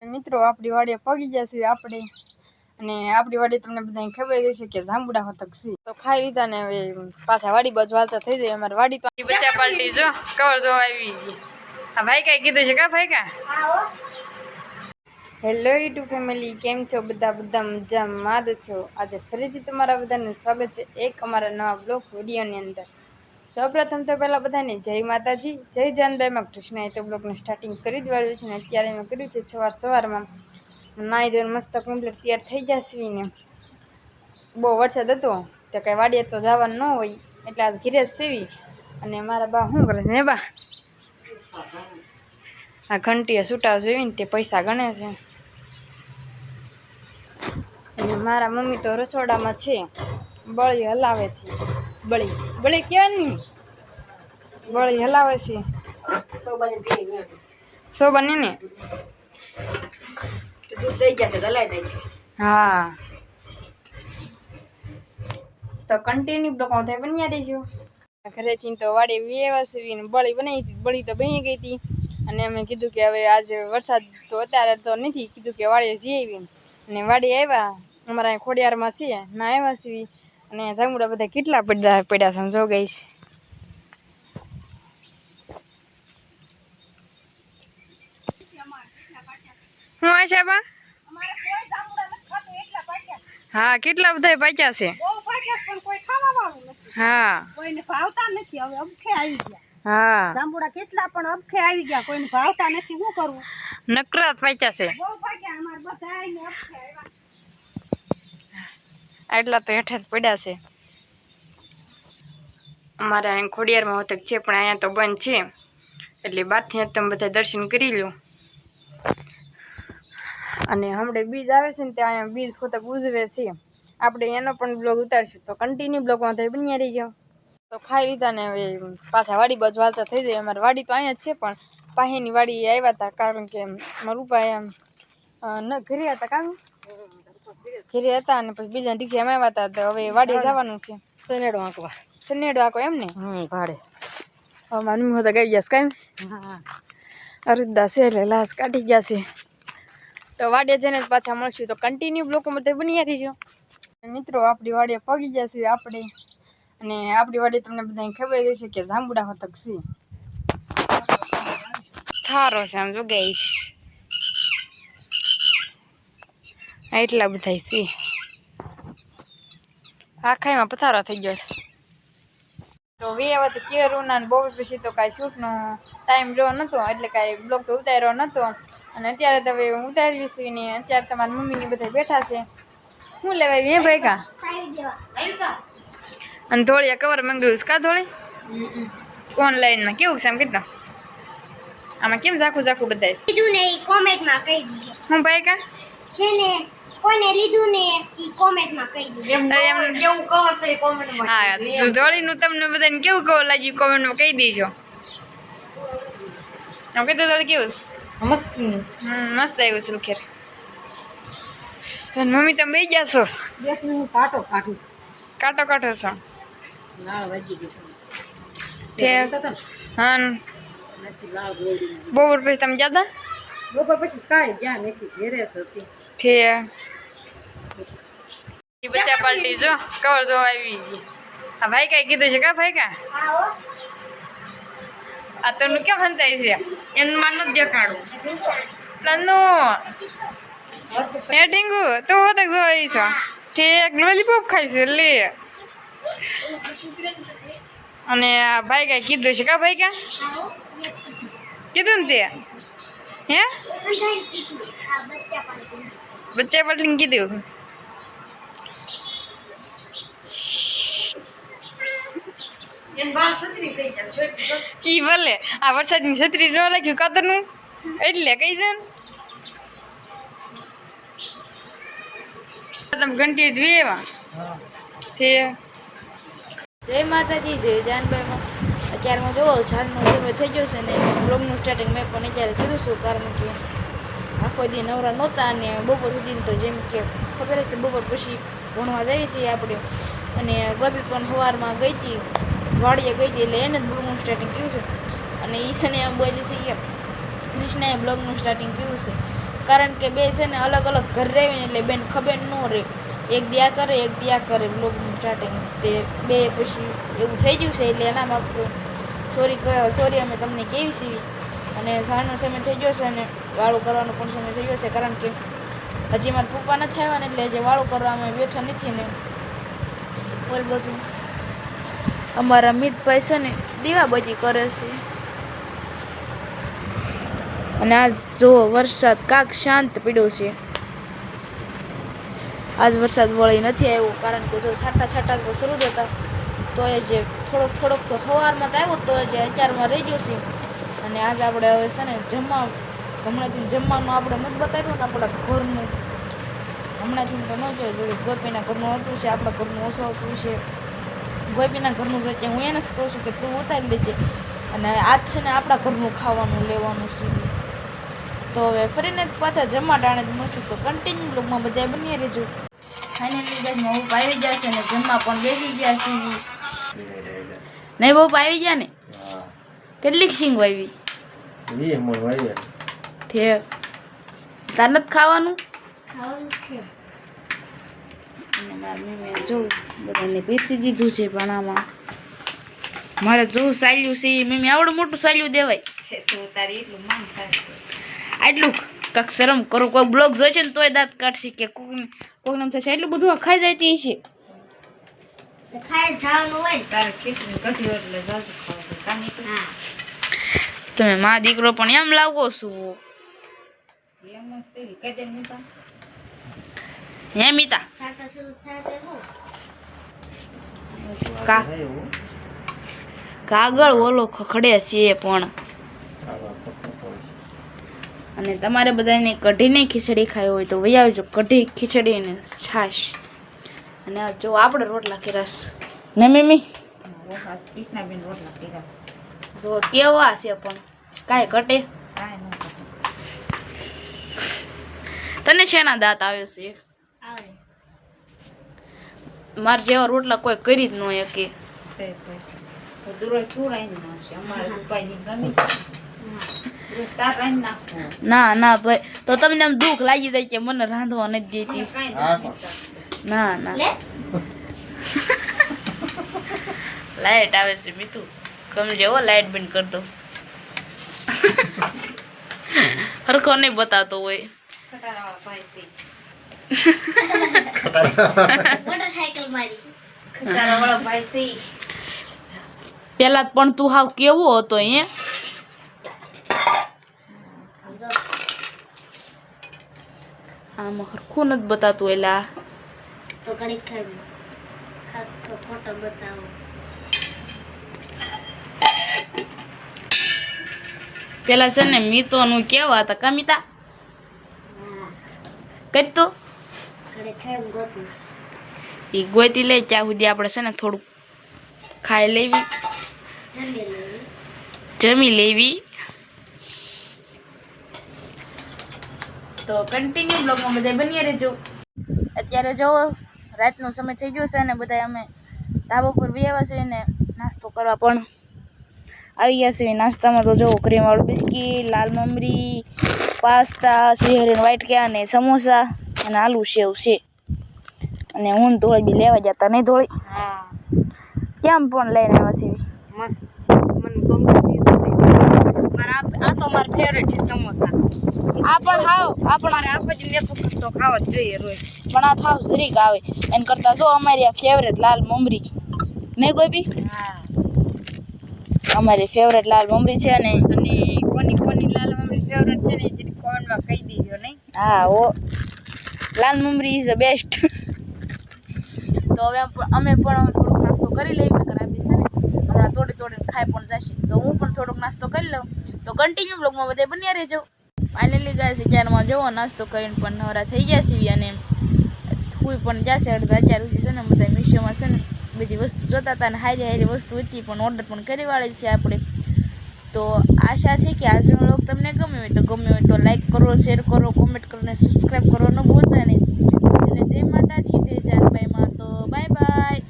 મિત્રો આપણી વાડીએ પગી જશે આપણે અને આપણી વાડી તમને બધાને ખબર છે કે જાંબુડા હોતક છે તો ખાઈ લીધા ને હવે પાછા વાડી બાજુ હાલતા થઈ જાય અમારી વાડી તો બચ્ચા પાલટી જો કવર જો આવી ગઈ આ ભાઈ કઈ કીધું છે કા ભાઈ કા હેલો યુટ્યુબ ફેમિલી કેમ છો બધા મજામાં છો આજે ફરીથી તમારા બધાને સ્વાગત છે એક અમારા નવા બ્લોગ વિડીયોની અંદર સૌપ્રથમ તો પહેલાં બધાને જય માતાજી જય જાનબાઈમાં કૃષ્ણએ તો બ્લોગનું સ્ટાર્ટિંગ કરી દેવાયું છે ને અત્યારે મેં કર્યું છે સવારમાં નાહી ધોઈને મસ્ત કમ્પ્લીટ તૈયાર થઈ જશે ને બહુ વરસાદ હતો તો કાંઈ વાડીએ તો જવાનું ન હોય એટલે આજ ઘીરે જ સીવી અને મારા બા શું કરે છે ને બા આ ઘંટીએ છૂટા જોઈને તે પૈસા ગણે છે અને મારા મમ્મી તો રસોડામાં છે બળી હલાવે છે બળી ક્યાંની બળી હલાવે છે સો બને ને દૂધ દઈ જશે હલાવી દઈ હા તો કન્ટિન્યુ બ્લોક થાય બન્યા રહીશું ઘરેથી તો વાડી વ્યવસ્થિત બળી બનાવી હતી બળી તો બની ગઈ હતી અને અમે કીધું કે હવે આજે વરસાદ તો અત્યારે તો નથી કીધું કે વાડીએ જઈ આવી અને વાડી આવ્યા અમારા ખોડિયારમાં છીએ ના આવ્યા છીએ અને જાંબુડા બધા કેટલા પડ્યા સમજો ગઈશ હું આશા બા હા કેટલા બધા પાક્યા છે હા કોઈને ભાવતા નથી હવે અબખે આવી ગયા હા જાંબુડા કેટલા પણ અબખે આવી ગયા કોઈને ભાવતા નથી શું કરવું નકરા પાક્યા છે બહુ પાક્યા અમાર બધાયને અબખે આવ્યા એટલા તો હેઠે જ પડ્યા છે અમારે અહીં ખોડિયારમાં હોતક છે પણ અહીંયા તો બંધ છે એટલે બહારથી તમે બધા દર્શન કરી લો અને હમણાં બીજ આવે છે ને ત્યાં અહીંયા બીજ હોતક ઉજવે છે આપણે એનો પણ બ્લોગ ઉતારશું તો કન્ટિન્યુ બ્લોગમાં થઈ બન્યા રહી જાઓ તો ખાઈ લીધા ને હવે પાછા વાડી બાજુ હાલતા થઈ જાય અમારી વાડી તો અહીંયા જ છે પણ પાસેની વાડી આવ્યા હતા કારણ કે મારા પપ્પા એમ ન ઘરે હતા કામ ઘરે હતા અને પછી બીજા રિક્ષામાં આવ્યા હતા તો હવે વાડીએ જવાનું છે સનેડો આંકો એમ ને ભાડે હવે મારી મમ્મી તો ગઈ ગયા કાંઈ અરુદા છે એટલે લાશ કાઢી ગયા છે તો વાડીએ જઈને પાછા મળશું તો કન્ટિન્યુ બ્લોગમાં તો બની રહીજો મિત્રો આપણી વાડીએ પગી જશે આપણે અને આપણી વાડી તમને બધાને ખબર છે કે જાંબુડા હોતક છે થારો છે આમ જો ગઈ એટલા બધા છે આખાઈમાં પથારો થઈ ગયો છે તો હવે કેરું ના બહુ પછી તો કાંઈ શૂટનો ટાઈમ રહ્યો નહોતો એટલે કાંઈ બ્લોગ તો ઉતાર્યો નહોતો અને અત્યારે તો હવે હું ઉતારવી છું ને અત્યારે તમારા મમ્મીને બધા બેઠા છે શું લેવાય હે ભાઈ કા અને થોડી કવર મંગાવ્યું કા થોડી ઓનલાઈનમાં કેવું છે આમ કેટલા આમાં કેમ ઝાખું બધાય લીધું ને ઈ કોમેન્ટમાં કહી દીજો હું ભાઈ કા છે ને કોને લીધું ને ઈ કોમેન્ટમાં કહી દીજો એમ કેવું કવર છે કોમેન્ટમાં હા જોડીનું તમને બધાને કેવું કવર લાગ્યું કોમેન્ટમાં કહી દેજો આમ કીધું થોડું કેવું મસ્ત મસ્ત આવ્યું છે ખેર મમ્મી તમે બેસી જાશો કાંટો છો હા બપોર પછી તમે જતા બપોર પછી કાંઈ જ્યાં નથી ઘેરે હતી બચ્ચા પાલટી જો કવર જો આવી ગઈ આ ભાઈ કઈ કીધું છે કા ભાઈ કા આ તો કેમ હંતાય છે એનું માં નથી દેખાડું નંદુ હે ટીંગુ તું હોતક જોઈ છો ઠીક લોલીપોપ ખાઈશું લે અને આ ભાઈ કઈ કીધું છે કા ભાઈ કા કીધું ને તે હે બચ્ચા પાલટીને કીધું ઈ ભલે આ વરસાદની છત્રી ન લાગ્યું કાતરનું એટલે કઈ દે તમે ઘંટી એવા જય માતાજી જય જાનભાઈમાં અત્યારે હું જોવો છાનનો સમય થઈ ગયો છે ને બ્લોગનું સ્ટાર્ટિંગ મેં પણ અત્યારે કીધું છું કારણ કે આખો દી નવરા નહોતા અને બપોર સુધી તો જેમ કે ખબર હશે બપોર પછી ભણવા જઈએ છીએ આપણે અને ગોપી પણ સવારમાં ગઈ હતી વાડીએ ગઈ હતી એટલે એને જ બ્લોગનું સ્ટાર્ટિંગ કર્યું છે અને ઈશાને એમ બોલી છે કે કૃષ્ણએ બ્લોગનું સ્ટાર્ટિંગ કર્યું છે કારણ કે બે છે ને અલગ અલગ ઘર રહેવી ને એટલે બેન ખબર ન રહે, એક દી આ કરે એક દી આ કરે બ્લોગનું સ્ટાર્ટિંગ તે બે પછી એવું થઈ ગયું છે એટલે એના માટે સોરી અમે તમને કેવી સીવી. અને સાંજનો સમય થઈ ગયો છે અને વાળું કરવાનો પણ સમય થઈ ગયો છે, કારણ કે હજી મારા પપ્પા નથી આવ્યા ને એટલે જે વાળું કરવા અમે બેઠા નથી ને. બોલ બાજુ અમારા મિતભાઈ છે ને દીવાબત્તી કરે છે. અને આજ જો વરસાદ કાક શાંત પડ્યો છે, આજ વરસાદ વળી નથી આવ્યો, કારણ કે જો છાંટા છાંટા તો શરૂ જ હતા, તો એ જે થોડોક તો સવારમાં તો આવ્યો તો જે અત્યારમાં રહી ગયો છે. અને આજ આપણે હવે છે ને હમણાંથી જમવાનું આપણે નથી બતાવ્યું ને આપણા ઘરનું, હમણાંથી તો ન કહેવાય જોડે ગોપીના ઘરનું હતું છે, આપણા ઘરનું ઓછું હતું છે. ગોપીના ઘરનું તો હું એને જ કહું છું કે તું ઉતારી લેજે, અને આજ છે ને આપણા ઘરનું ખાવાનું લેવાનું છે. તો હવે ફરીને પાછા જમવા ટાણે જ મળશું, તો કન્ટિન્યુ બ્લોગમાં બધા બની રહેજો. ફાઇનલી ગાઈસ મારા પપ્પા આવી ગયા છે ને જમવા પણ બેસી ગયા છે. નહીં પપ્પા આવી ગયા ને? કેટલીક સિંગ વાવી? ઠેક તાર નથી ખાવાનું? અને મારી મમ્મીએ જોઉં બધાને પીરસી દીધું છે, પણ આમાં મારે જોવું સાલ્યું છે. મમ્મી આવડું મોટું સાલ્યું દેવાય? આટલું કાંક શરમ કરો, કોઈ બ્લોગ જોઈ છે ને તોય દાંત કાઢશે કે કોક નામ થશે એટલું બધું ખાઈ જાય તે છે. તમે મા દીકરો પણ એમ લાગો છો હે મીતા? કાગળ ઓલો ખખડે છે પણ. અને તમારે બધાને કઢીને ખીચડી ખાવી હોય તો વહી આવજો, કઢી ખીચડી ને છાશ. અને આ જો આપણે રોટલા કર્યા ને મમ્મી, જો કેવા છે પણ કાંઈ ઘટે. તને શેના દાંત આવે છે? મારે જેવા રોટલા કોઈ કરી જ ન શકે. ના ના ભાઈ, તો તમને આમ દુઃખ લાગી જાય કે મને રાંધવા નથી દેતી. ના ના લાઈટ આવે છે મીઠું, ગમે જેવો લાઈટ બંધ કરી દો. હરખો નહીં બતાતો હોય. પેલા પણ તું હાવ કેવો હતો એ? આમાં હરખું નથી બતાતું એલા. તો ઘડી ખાવી ફોટો બતાવો. પેલા છે ને મીતો નું કેવા હતા કમિતા કરતો એ ગોતી લઈ ત્યાં સુધી આપણે છે ને થોડુંક ખાઈ લેવી, જમી લેવી. તો કન્ટિન્યુ બ્લોગમાં બધા બની રહેજો. અત્યારે જો રાતનો સમય થઈ ગયો છે અને બધા અમે ધાબા પર આવ્યા છીએ ને નાસ્તો કરવા પણ આવી ગયા છે. નાસ્તામાં તો જો ક્રીમવાળું બિસ્કીટ, લાલ મમરી, પાસ્તા, શ્રીહરિન વાટક્યા અને સમોસા અને આલુ સેવ છે. અને હું ધોળી બી લેવા જતા નહીં ધોળી? હા કેમ પણ લઈને આવ્યા છે? મસ્ત, મને ગમતું આ તો મારા ફેવરેટ છે સમોસા. આ પણ હાવ આ પણ મારે આખો જ મેકઅપ તો ખાવા જ જોઈએ રોજ. પણ આ થાવ જરીક આવે એન કરતા જો અમારી આ ફેવરેટ લાલ મમરી નહીં ગોપી? હા અમારી ફેવરેટ લાલ મમરી છે. અને કોની લાલ મમ્મી ફેવરેટ છે ને એ કોમેન્ટમાં કહી દીધો નહીં? હા ઓ લાલ મમરી ઇઝ ધ બેસ્ટ. તો હવે અમે પણ થોડોક નાસ્તો કરી લઈએ, નકર આપી છે ને હમણાં તોડીને ખાઈ પણ જશે. તો હું પણ થોડોક નાસ્તો કરી લઉં. તો કન્ટિન્યુ બ્લોગમાં બધા બન્યા રહેજો. ફાઇનલી ગાઈસ અત્યારમાં જોવો નાસ્તો કરીને પણ નવરા થઈ ગયા છીએ અને કોઈ પણ જશે અડધા અત્યાર સુધી છે ને બધા મિશોમાં છે ને બધી વસ્તુ જોતા હતા અને હારી વસ્તુ હતી પણ ઓર્ડર પણ કરી વાળી છે આપણે. તો આશા છે કે આજનો વ્લોગ તમને ગમ્યો હોય તો લાઈક કરો, શેર કરો, કોમેન્ટ કરો અને સબસ્ક્રાઈબ કરવાનું ભૂલતા નહીં. એટલે જય માતાજી, જય જાનભાઈમાં. તો બાય બાય.